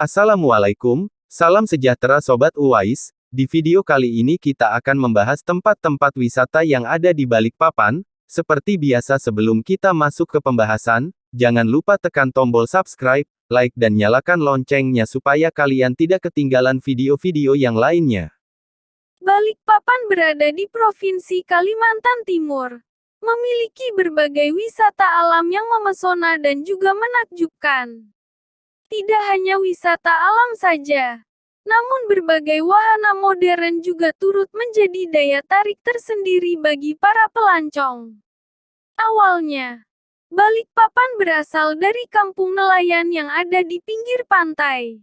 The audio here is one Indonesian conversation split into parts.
Assalamualaikum, salam sejahtera Sobat Uwais. Di video kali ini kita akan membahas tempat-tempat wisata yang ada di Balikpapan. Seperti biasa sebelum kita masuk ke pembahasan, jangan lupa tekan tombol subscribe, like dan nyalakan loncengnya supaya kalian tidak ketinggalan video-video yang lainnya. Balikpapan berada di Provinsi Kalimantan Timur. Memiliki berbagai wisata alam yang memesona dan juga menakjubkan. Tidak hanya wisata alam saja, namun berbagai wahana modern juga turut menjadi daya tarik tersendiri bagi para pelancong. Awalnya, Balikpapan berasal dari kampung nelayan yang ada di pinggir pantai.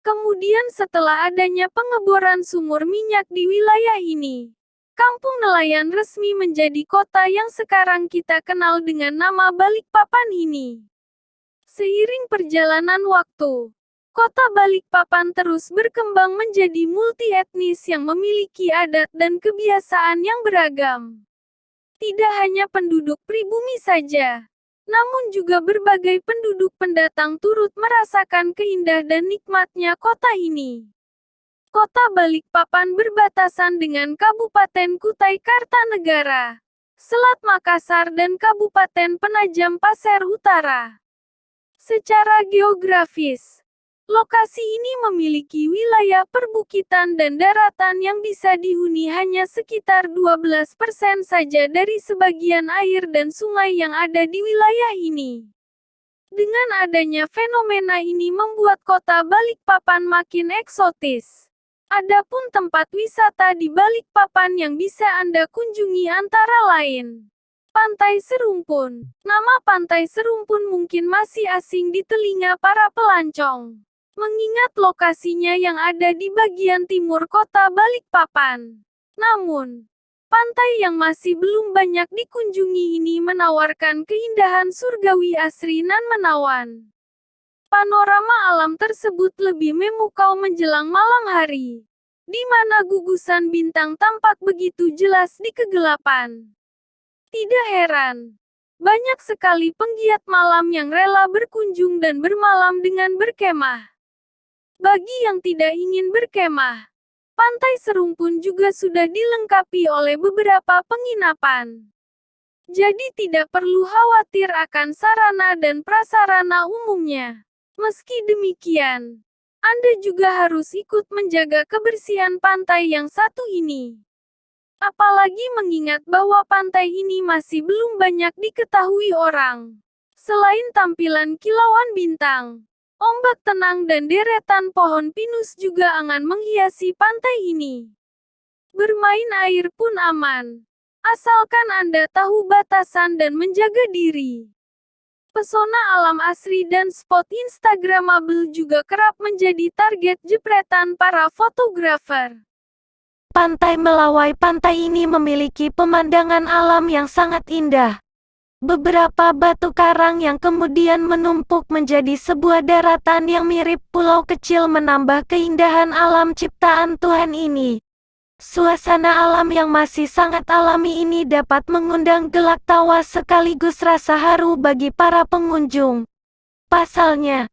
Kemudian setelah adanya pengeboran sumur minyak di wilayah ini, kampung nelayan resmi menjadi kota yang sekarang kita kenal dengan nama Balikpapan ini. Seiring perjalanan waktu, kota Balikpapan terus berkembang menjadi multi-etnis yang memiliki adat dan kebiasaan yang beragam. Tidak hanya penduduk pribumi saja, namun juga berbagai penduduk pendatang turut merasakan keindahan dan nikmatnya kota ini. Kota Balikpapan berbatasan dengan Kabupaten Kutai Kartanegara, Selat Makassar dan Kabupaten Penajam Pasir Utara. Secara geografis, lokasi ini memiliki wilayah perbukitan dan daratan yang bisa dihuni hanya sekitar 12% saja dari sebagian air dan sungai yang ada di wilayah ini. Dengan adanya fenomena ini membuat kota Balikpapan makin eksotis. Adapun tempat wisata di Balikpapan yang bisa Anda kunjungi antara lain Pantai Serumpun. Nama Pantai Serumpun mungkin masih asing di telinga para pelancong, mengingat lokasinya yang ada di bagian timur kota Balikpapan. Namun, pantai yang masih belum banyak dikunjungi ini menawarkan keindahan surgawi asri nan menawan. Panorama alam tersebut lebih memukau menjelang malam hari, di mana gugusan bintang tampak begitu jelas di kegelapan. Tidak heran, banyak sekali penggiat malam yang rela berkunjung dan bermalam dengan berkemah. Bagi yang tidak ingin berkemah, Pantai Serumpun juga sudah dilengkapi oleh beberapa penginapan. Jadi tidak perlu khawatir akan sarana dan prasarana umumnya. Meski demikian, Anda juga harus ikut menjaga kebersihan pantai yang satu ini. Apalagi mengingat bahwa pantai ini masih belum banyak diketahui orang. Selain tampilan kilauan bintang, ombak tenang dan deretan pohon pinus juga akan menghiasi pantai ini. Bermain air pun aman, asalkan Anda tahu batasan dan menjaga diri. Pesona alam asri dan spot instagramable juga kerap menjadi target jepretan para fotografer. Pantai Melawai. Pantai ini memiliki pemandangan alam yang sangat indah. Beberapa batu karang yang kemudian menumpuk menjadi sebuah daratan yang mirip pulau kecil menambah keindahan alam ciptaan Tuhan ini. Suasana alam yang masih sangat alami ini dapat mengundang gelak tawa sekaligus rasa haru bagi para pengunjung. Pasalnya,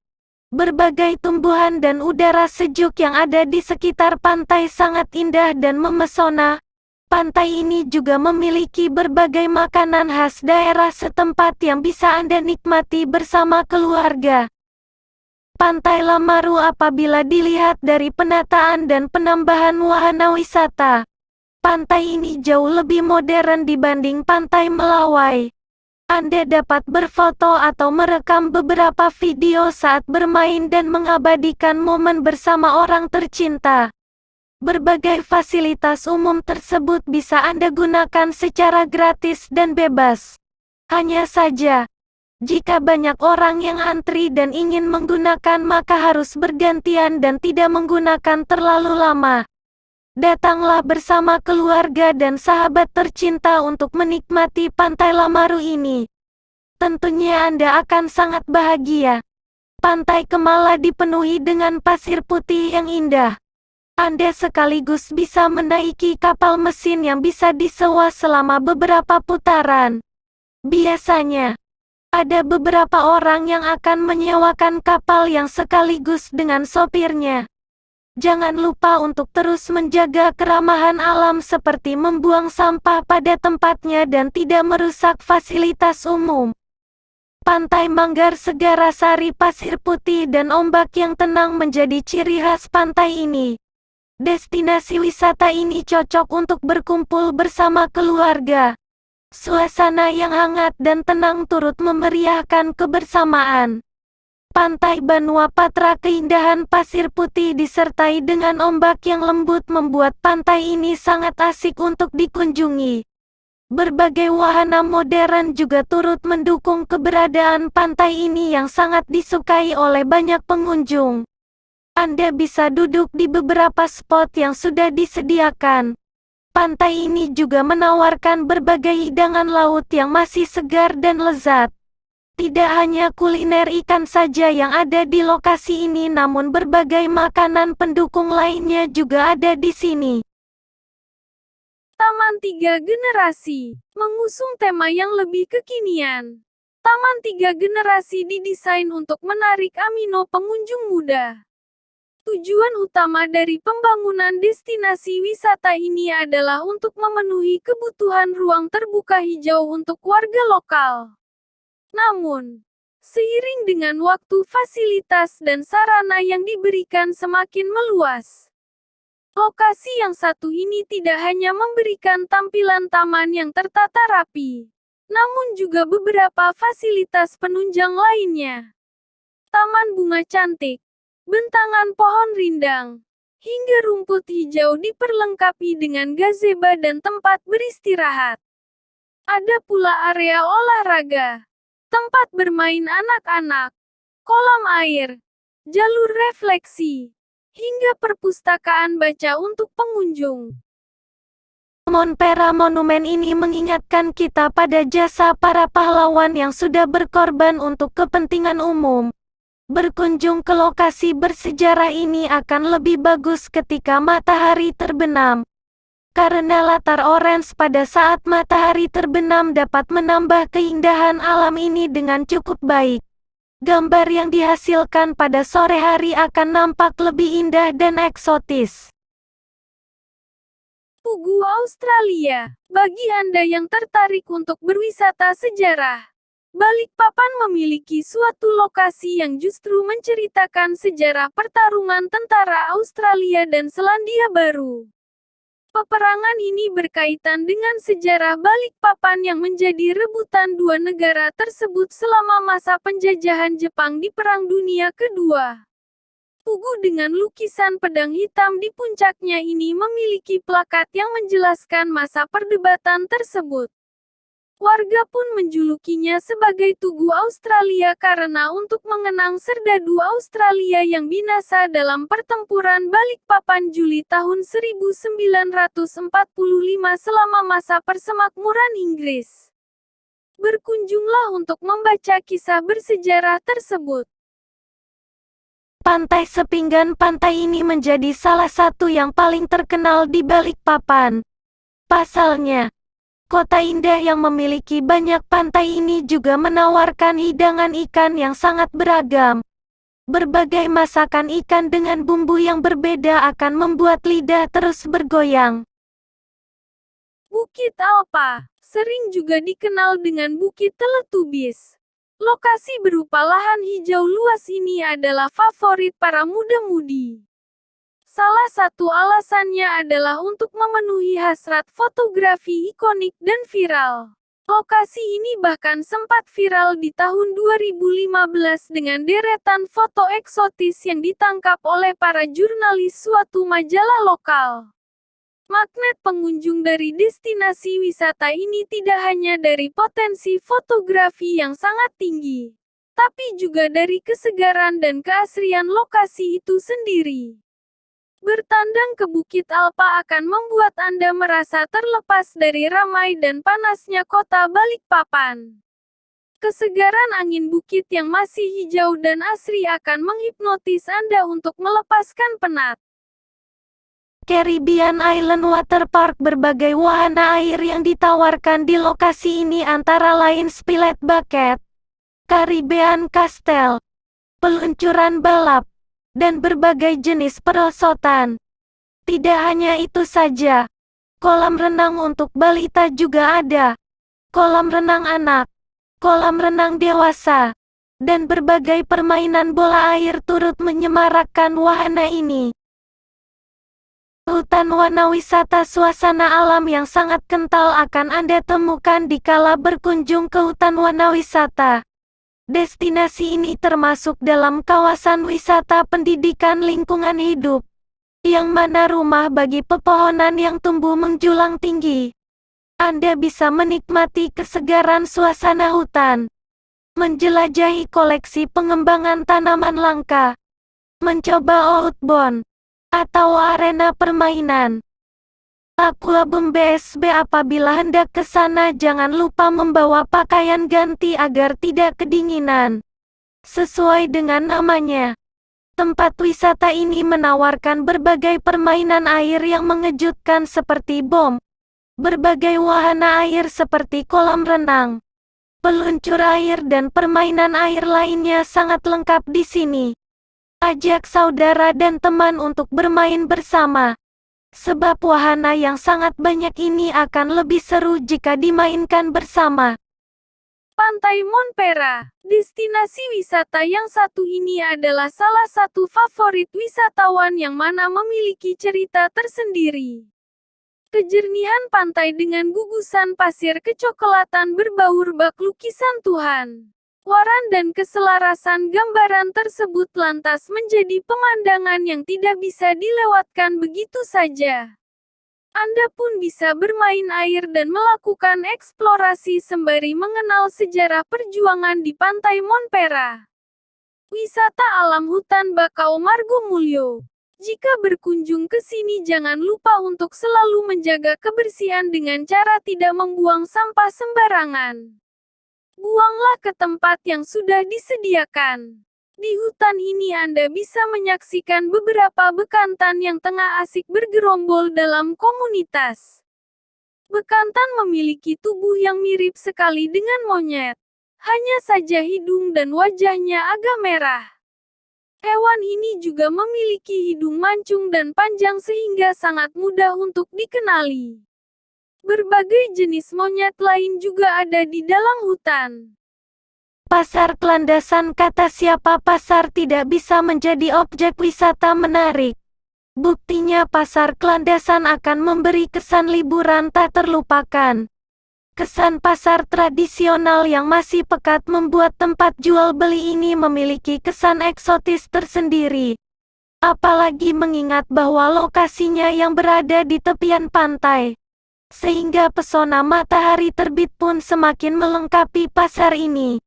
berbagai tumbuhan dan udara sejuk yang ada di sekitar pantai sangat indah dan memesona. Pantai ini juga memiliki berbagai makanan khas daerah setempat yang bisa Anda nikmati bersama keluarga. Pantai Lamaru. Apabila dilihat dari penataan dan penambahan wahana wisata, pantai ini jauh lebih modern dibanding Pantai Melawai. Anda dapat berfoto atau merekam beberapa video saat bermain dan mengabadikan momen bersama orang tercinta. Berbagai fasilitas umum tersebut bisa Anda gunakan secara gratis dan bebas. Hanya saja, jika banyak orang yang antri dan ingin menggunakan, maka harus bergantian dan tidak menggunakan terlalu lama. Datanglah bersama keluarga dan sahabat tercinta untuk menikmati Pantai Lamaru ini. Tentunya Anda akan sangat bahagia. Pantai Kemala dipenuhi dengan pasir putih yang indah. Anda sekaligus bisa menaiki kapal mesin yang bisa disewa selama beberapa putaran. Biasanya, Ada beberapa orang yang akan menyewakan kapal yang sekaligus dengan sopirnya. Jangan lupa untuk terus menjaga keramahan alam seperti membuang sampah pada tempatnya dan tidak merusak fasilitas umum. Pantai Manggar Segara Sari pasir putih dan ombak yang tenang menjadi ciri khas pantai ini. Destinasi wisata ini cocok untuk berkumpul bersama keluarga. Suasana yang hangat dan tenang turut memeriahkan kebersamaan. Pantai Banua Patra keindahan pasir putih disertai dengan ombak yang lembut membuat pantai ini sangat asik untuk dikunjungi. Berbagai wahana modern juga turut mendukung keberadaan pantai ini yang sangat disukai oleh banyak pengunjung. Anda bisa duduk di beberapa spot yang sudah disediakan. Pantai ini juga menawarkan berbagai hidangan laut yang masih segar dan lezat. Tidak hanya kuliner ikan saja yang ada di lokasi ini, namun berbagai makanan pendukung lainnya juga ada di sini. Taman 3 Generasi mengusung tema yang lebih kekinian. Taman 3 Generasi didesain untuk menarik pengunjung muda. Tujuan utama dari pembangunan destinasi wisata ini adalah untuk memenuhi kebutuhan ruang terbuka hijau untuk warga lokal. Namun, seiring dengan waktu, fasilitas dan sarana yang diberikan semakin meluas. Lokasi yang satu ini tidak hanya memberikan tampilan taman yang tertata rapi, namun juga beberapa fasilitas penunjang lainnya. Taman bunga cantik, bentangan pohon rindang, hingga rumput hijau diperlengkapi dengan gazebo dan tempat beristirahat. Ada pula area olahraga, tempat bermain anak-anak, kolam air, jalur refleksi, hingga perpustakaan baca untuk pengunjung. Monpera monumen ini mengingatkan kita pada jasa para pahlawan yang sudah berkorban untuk kepentingan umum. Berkunjung ke lokasi bersejarah ini akan lebih bagus ketika matahari terbenam. Karena latar orange pada saat matahari terbenam dapat menambah keindahan alam ini dengan cukup baik. Gambar yang dihasilkan pada sore hari akan nampak lebih indah dan eksotis. Tugu Australia, bagi Anda yang tertarik untuk berwisata sejarah, Balikpapan memiliki suatu lokasi yang justru menceritakan sejarah pertarungan tentara Australia dan Selandia Baru. Peperangan ini berkaitan dengan sejarah Balikpapan yang menjadi rebutan dua negara tersebut selama masa penjajahan Jepang di Perang Dunia Kedua. Tugu dengan lukisan pedang hitam di puncaknya ini memiliki plakat yang menjelaskan masa perdebatan tersebut. Warga pun menjulukinya sebagai Tugu Australia karena untuk mengenang serdadu Australia yang binasa dalam pertempuran Balikpapan Juli tahun 1945 selama masa persemakmuran Inggris. Berkunjunglah untuk membaca kisah bersejarah tersebut. Pantai Sepinggan. Pantai ini menjadi salah satu yang paling terkenal di Balikpapan. Pasalnya, kota indah yang memiliki banyak pantai ini juga menawarkan hidangan ikan yang sangat beragam. Berbagai masakan ikan dengan bumbu yang berbeda akan membuat lidah terus bergoyang. Bukit Alpa, sering juga dikenal dengan Bukit Teletubbies. Lokasi berupa lahan hijau luas ini adalah favorit para muda-mudi. Salah satu alasannya adalah untuk memenuhi hasrat fotografi ikonik dan viral. Lokasi ini bahkan sempat viral di tahun 2015 dengan deretan foto eksotis yang ditangkap oleh para jurnalis suatu majalah lokal. Magnet pengunjung dari destinasi wisata ini tidak hanya dari potensi fotografi yang sangat tinggi, tapi juga dari kesegaran dan keasrian lokasi itu sendiri. Bertandang ke Bukit Alpa akan membuat Anda merasa terlepas dari ramai dan panasnya kota Balikpapan. Kesegaran angin bukit yang masih hijau dan asri akan menghipnotis Anda untuk melepaskan penat. Caribbean Island Water Park. Berbagai wahana air yang ditawarkan di lokasi ini antara lain Spillet Bucket, Caribbean Castle, peluncuran balap, dan berbagai jenis perosotan. Tidak hanya itu saja, kolam renang untuk balita juga ada, kolam renang anak, kolam renang dewasa, dan berbagai permainan bola air turut menyemarakkan wahana ini. Hutan warna wisata suasana alam yang sangat kental akan Anda temukan dikala berkunjung ke hutan warna wisata. Destinasi ini termasuk dalam kawasan wisata pendidikan lingkungan hidup, yang mana rumah bagi pepohonan yang tumbuh menjulang tinggi. Anda bisa menikmati kesegaran suasana hutan, menjelajahi koleksi pengembangan tanaman langka, mencoba outbound atau arena permainan. Aquabum BSB. Apabila hendak ke sana jangan lupa membawa pakaian ganti agar tidak kedinginan. Sesuai dengan namanya, tempat wisata ini menawarkan berbagai permainan air yang mengejutkan seperti bom, berbagai wahana air seperti kolam renang, peluncur air dan permainan air lainnya sangat lengkap di sini. Ajak saudara dan teman untuk bermain bersama, sebab wahana yang sangat banyak ini akan lebih seru jika dimainkan bersama. Pantai Montpera, destinasi wisata yang satu ini adalah salah satu favorit wisatawan yang mana memiliki cerita tersendiri. Kejernihan pantai dengan gugusan pasir kecoklatan berbaur bak lukisan Tuhan. Warna dan keselarasan gambaran tersebut lantas menjadi pemandangan yang tidak bisa dilewatkan begitu saja. Anda pun bisa bermain air dan melakukan eksplorasi sembari mengenal sejarah perjuangan di Pantai Montpera. Wisata alam hutan Bakau Margomulyo. Jika berkunjung ke sini jangan lupa untuk selalu menjaga kebersihan dengan cara tidak membuang sampah sembarangan. Buanglah ke tempat yang sudah disediakan. Di hutan ini Anda bisa menyaksikan beberapa bekantan yang tengah asik bergerombol dalam komunitas. Bekantan memiliki tubuh yang mirip sekali dengan monyet. Hanya saja hidung dan wajahnya agak merah. Hewan ini juga memiliki hidung mancung dan panjang sehingga sangat mudah untuk dikenali. Berbagai jenis monyet lain juga ada di dalam hutan. Pasar Kelandasan. Kata siapa pasar tidak bisa menjadi objek wisata menarik. Buktinya Pasar Kelandasan akan memberi kesan liburan tak terlupakan. Kesan pasar tradisional yang masih pekat membuat tempat jual beli ini memiliki kesan eksotis tersendiri. Apalagi mengingat bahwa lokasinya yang berada di tepian pantai, sehingga pesona matahari terbit pun semakin melengkapi pasar ini.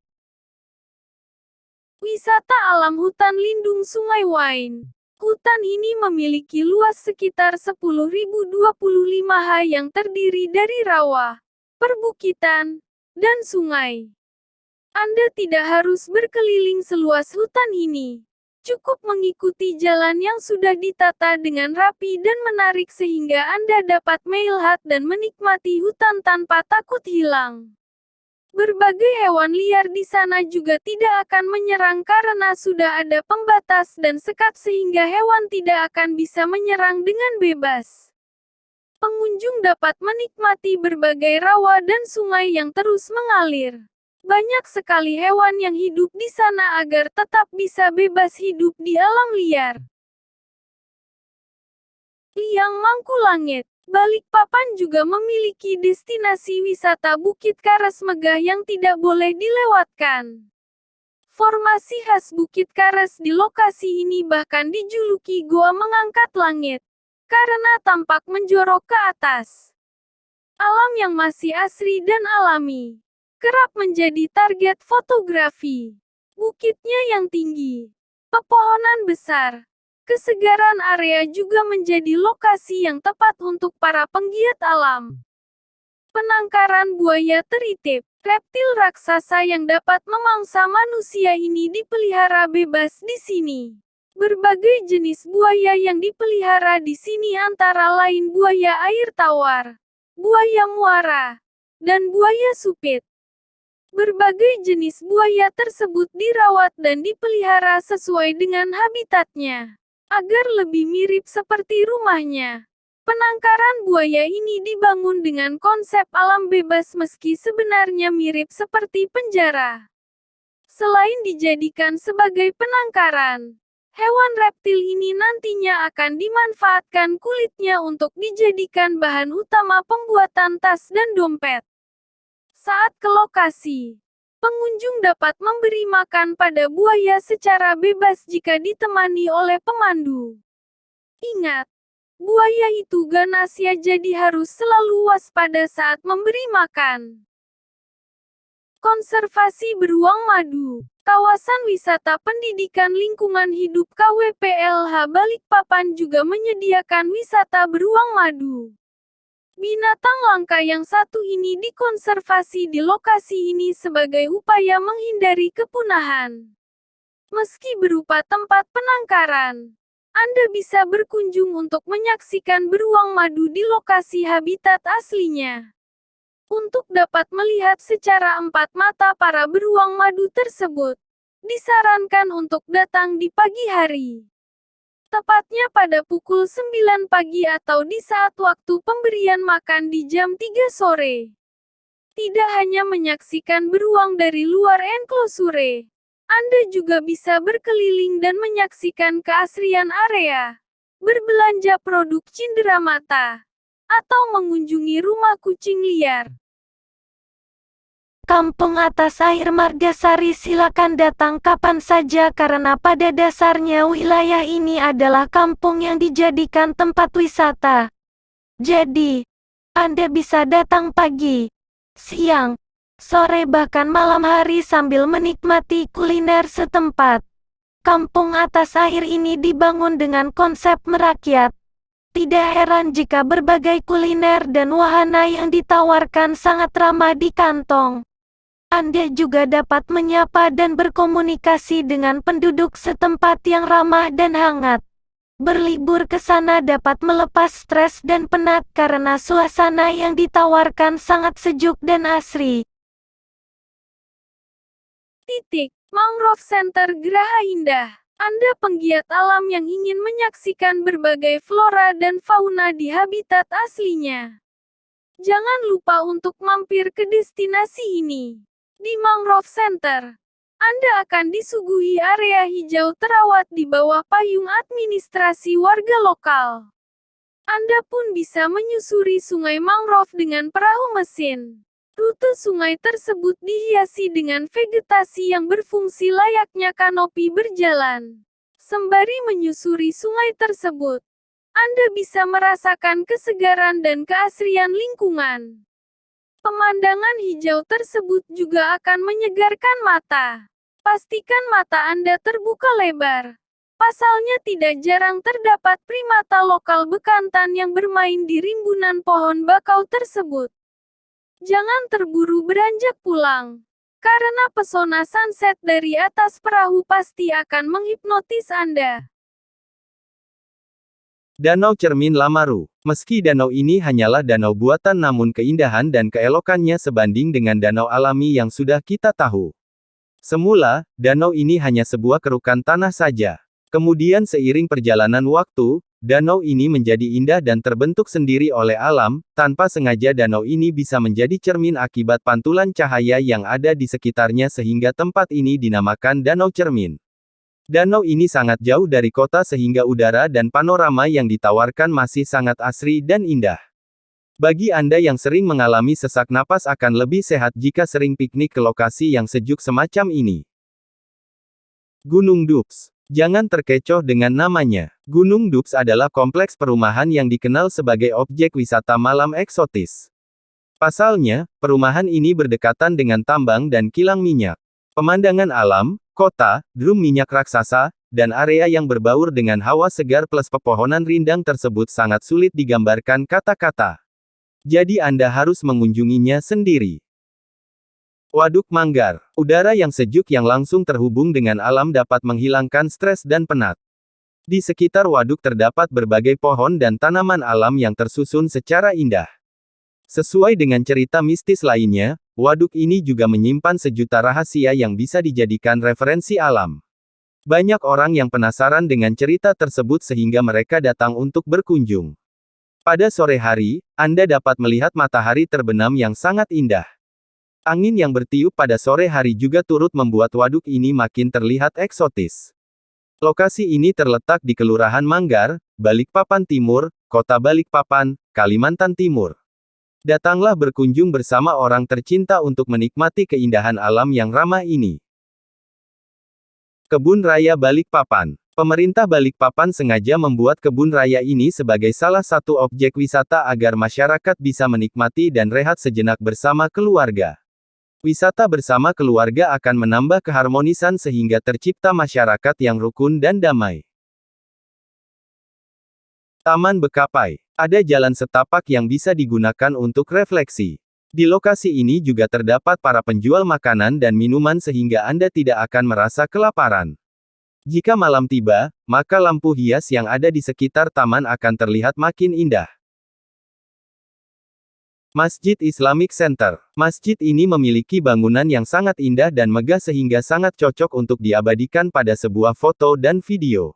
Wisata alam hutan lindung Sungai Wain. Hutan ini memiliki luas sekitar 10.025 ha yang terdiri dari rawa, perbukitan, dan sungai. Anda tidak harus berkeliling seluas hutan ini. Cukup mengikuti jalan yang sudah ditata dengan rapi dan menarik sehingga Anda dapat melihat dan menikmati hutan tanpa takut hilang. Berbagai hewan liar di sana juga tidak akan menyerang karena sudah ada pembatas dan sekat sehingga hewan tidak akan bisa menyerang dengan bebas. Pengunjung dapat menikmati berbagai rawa dan sungai yang terus mengalir. Banyak sekali hewan yang hidup di sana agar tetap bisa bebas hidup di alam liar. Liang Mangkulangit, Balikpapan juga memiliki destinasi wisata Bukit Karas megah yang tidak boleh dilewatkan. Formasi khas Bukit Karas di lokasi ini bahkan dijuluki Goa Mengangkat Langit, karena tampak menjorok ke atas. Alam yang masih asri dan alami kerap menjadi target fotografi. Bukitnya yang tinggi, pepohonan besar, kesegaran area juga menjadi lokasi yang tepat untuk para penggiat alam. Penangkaran buaya teritip, reptil raksasa yang dapat memangsa manusia ini dipelihara bebas di sini. Berbagai jenis buaya yang dipelihara di sini antara lain buaya air tawar, buaya muara, dan buaya supit. Berbagai jenis buaya tersebut dirawat dan dipelihara sesuai dengan habitatnya, agar lebih mirip seperti rumahnya. Penangkaran buaya ini dibangun dengan konsep alam bebas meski sebenarnya mirip seperti penjara. Selain dijadikan sebagai penangkaran, hewan reptil ini nantinya akan dimanfaatkan kulitnya untuk dijadikan bahan utama pembuatan tas dan dompet. Saat ke lokasi, pengunjung dapat memberi makan pada buaya secara bebas jika ditemani oleh pemandu. Ingat, buaya itu ganas ya, jadi harus selalu waspada saat memberi makan. Konservasi beruang madu. Kawasan Wisata Pendidikan Lingkungan Hidup KWPLH Balikpapan juga menyediakan wisata beruang madu. Binatang langka yang satu ini dikonservasi di lokasi ini sebagai upaya menghindari kepunahan. Meski berupa tempat penangkaran, Anda bisa berkunjung untuk menyaksikan beruang madu di lokasi habitat aslinya. Untuk dapat melihat secara empat mata para beruang madu tersebut, disarankan untuk datang di pagi hari. Tepatnya pada pukul 9 pagi atau di saat waktu pemberian makan di jam 3 sore. Tidak hanya menyaksikan beruang dari luar enklosure, Anda juga bisa berkeliling dan menyaksikan keasrian area, berbelanja produk cindera mata, atau mengunjungi rumah kucing liar. Kampung Atas Air Margasari, silakan datang kapan saja karena pada dasarnya wilayah ini adalah kampung yang dijadikan tempat wisata. Jadi, Anda bisa datang pagi, siang, sore bahkan malam hari sambil menikmati kuliner setempat. Kampung Atas Air ini dibangun dengan konsep merakyat. Tidak heran jika berbagai kuliner dan wahana yang ditawarkan sangat ramah di kantong. Anda juga dapat menyapa dan berkomunikasi dengan penduduk setempat yang ramah dan hangat. Berlibur ke sana dapat melepas stres dan penat karena suasana yang ditawarkan sangat sejuk dan asri. Mangrove Center Geraha Indah. Anda penggiat alam yang ingin menyaksikan berbagai flora dan fauna di habitat aslinya. Jangan lupa untuk mampir ke destinasi ini. Di Mangrove Center, Anda akan disuguhi area hijau terawat di bawah payung administrasi warga lokal. Anda pun bisa menyusuri sungai mangrove dengan perahu mesin. Rute sungai tersebut dihiasi dengan vegetasi yang berfungsi layaknya kanopi berjalan. Sembari menyusuri sungai tersebut, Anda bisa merasakan kesegaran dan keasrian lingkungan. Pemandangan hijau tersebut juga akan menyegarkan mata. Pastikan mata Anda terbuka lebar. Pasalnya tidak jarang terdapat primata lokal bekantan yang bermain di rimbunan pohon bakau tersebut. Jangan terburu beranjak pulang, karena pesona sunset dari atas perahu pasti akan menghipnotis Anda. Danau Cermin Lamaru. Meski danau ini hanyalah danau buatan, namun keindahan dan keelokannya sebanding dengan danau alami yang sudah kita tahu. Semula, danau ini hanya sebuah kerukan tanah saja. Kemudian seiring perjalanan waktu, danau ini menjadi indah dan terbentuk sendiri oleh alam. Tanpa sengaja danau ini bisa menjadi cermin akibat pantulan cahaya yang ada di sekitarnya sehingga tempat ini dinamakan Danau Cermin. Danau ini sangat jauh dari kota sehingga udara dan panorama yang ditawarkan masih sangat asri dan indah. Bagi Anda yang sering mengalami sesak napas akan lebih sehat jika sering piknik ke lokasi yang sejuk semacam ini. Gunung Dups. Jangan terkecoh dengan namanya. Gunung Dups adalah kompleks perumahan yang dikenal sebagai objek wisata malam eksotis. Pasalnya, perumahan ini berdekatan dengan tambang dan kilang minyak. Pemandangan alam, kota, drum minyak raksasa, dan area yang berbaur dengan hawa segar plus pepohonan rindang tersebut sangat sulit digambarkan kata-kata. Jadi Anda harus mengunjunginya sendiri. Waduk Manggar. Udara yang sejuk yang langsung terhubung dengan alam dapat menghilangkan stres dan penat. Di sekitar waduk terdapat berbagai pohon dan tanaman alam yang tersusun secara indah. Sesuai dengan cerita mistis lainnya, waduk ini juga menyimpan sejuta rahasia yang bisa dijadikan referensi alam. Banyak orang yang penasaran dengan cerita tersebut sehingga mereka datang untuk berkunjung. Pada sore hari, Anda dapat melihat matahari terbenam yang sangat indah. Angin yang bertiup pada sore hari juga turut membuat waduk ini makin terlihat eksotis. Lokasi ini terletak di Kelurahan Manggar, Balikpapan Timur, Kota Balikpapan, Kalimantan Timur. Datanglah berkunjung bersama orang tercinta untuk menikmati keindahan alam yang ramah ini. Kebun Raya Balikpapan. Pemerintah Balikpapan sengaja membuat kebun raya ini sebagai salah satu objek wisata agar masyarakat bisa menikmati dan rehat sejenak bersama keluarga. Wisata bersama keluarga akan menambah keharmonisan sehingga tercipta masyarakat yang rukun dan damai. Taman Bekapai. Ada jalan setapak yang bisa digunakan untuk refleksi. Di lokasi ini juga terdapat para penjual makanan dan minuman sehingga Anda tidak akan merasa kelaparan. Jika malam tiba, maka lampu hias yang ada di sekitar taman akan terlihat makin indah. Masjid Islamic Center. Masjid ini memiliki bangunan yang sangat indah dan megah sehingga sangat cocok untuk diabadikan pada sebuah foto dan video.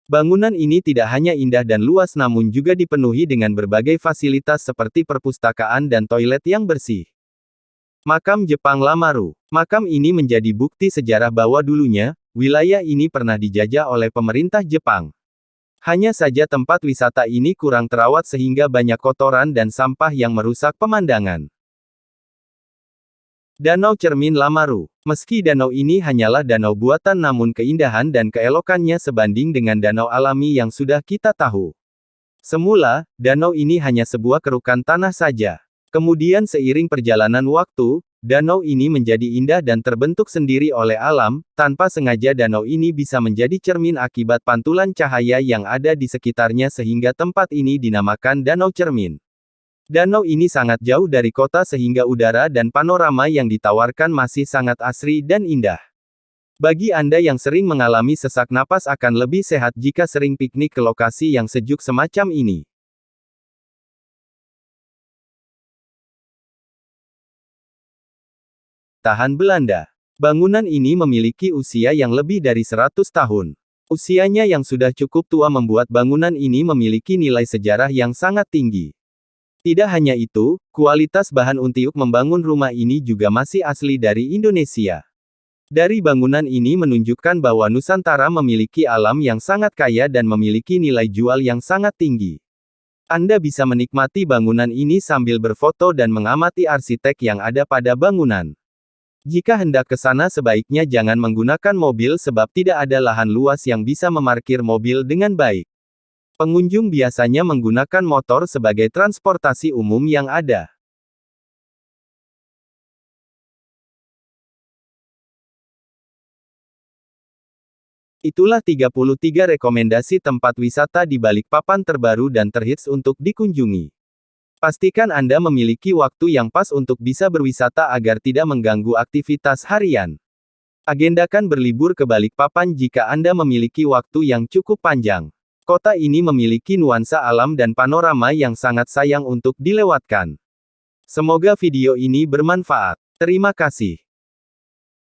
Bangunan ini tidak hanya indah dan luas namun juga dipenuhi dengan berbagai fasilitas seperti perpustakaan dan toilet yang bersih. Makam Jepang Lamaru. Makam ini menjadi bukti sejarah bahwa dulunya, wilayah ini pernah dijajah oleh pemerintah Jepang. Hanya saja tempat wisata ini kurang terawat sehingga banyak kotoran dan sampah yang merusak pemandangan. Danau Cermin Lamaru. Meski danau ini hanyalah danau buatan namun keindahan dan keelokannya sebanding dengan danau alami yang sudah kita tahu. Semula, danau ini hanya sebuah kerukan tanah saja. Kemudian seiring perjalanan waktu, danau ini menjadi indah dan terbentuk sendiri oleh alam, tanpa sengaja danau ini bisa menjadi cermin akibat pantulan cahaya yang ada di sekitarnya sehingga tempat ini dinamakan Danau Cermin. Danau ini sangat jauh dari kota sehingga udara dan panorama yang ditawarkan masih sangat asri dan indah. Bagi Anda yang sering mengalami sesak napas akan lebih sehat jika sering piknik ke lokasi yang sejuk semacam ini. Tahan Belanda. Bangunan ini memiliki usia yang lebih dari 100 tahun. Usianya yang sudah cukup tua membuat bangunan ini memiliki nilai sejarah yang sangat tinggi. Tidak hanya itu, kualitas bahan untuk membangun rumah ini juga masih asli dari Indonesia. Dari bangunan ini menunjukkan bahwa Nusantara memiliki alam yang sangat kaya dan memiliki nilai jual yang sangat tinggi. Anda bisa menikmati bangunan ini sambil berfoto dan mengamati arsitek yang ada pada bangunan. Jika hendak ke sana sebaiknya jangan menggunakan mobil sebab tidak ada lahan luas yang bisa memarkir mobil dengan baik. Pengunjung biasanya menggunakan motor sebagai transportasi umum yang ada. Itulah 33 rekomendasi tempat wisata di Balikpapan terbaru dan terhits untuk dikunjungi. Pastikan Anda memiliki waktu yang pas untuk bisa berwisata agar tidak mengganggu aktivitas harian. Agendakan berlibur ke Balikpapan jika Anda memiliki waktu yang cukup panjang. Kota ini memiliki nuansa alam dan panorama yang sangat sayang untuk dilewatkan. Semoga video ini bermanfaat. Terima kasih.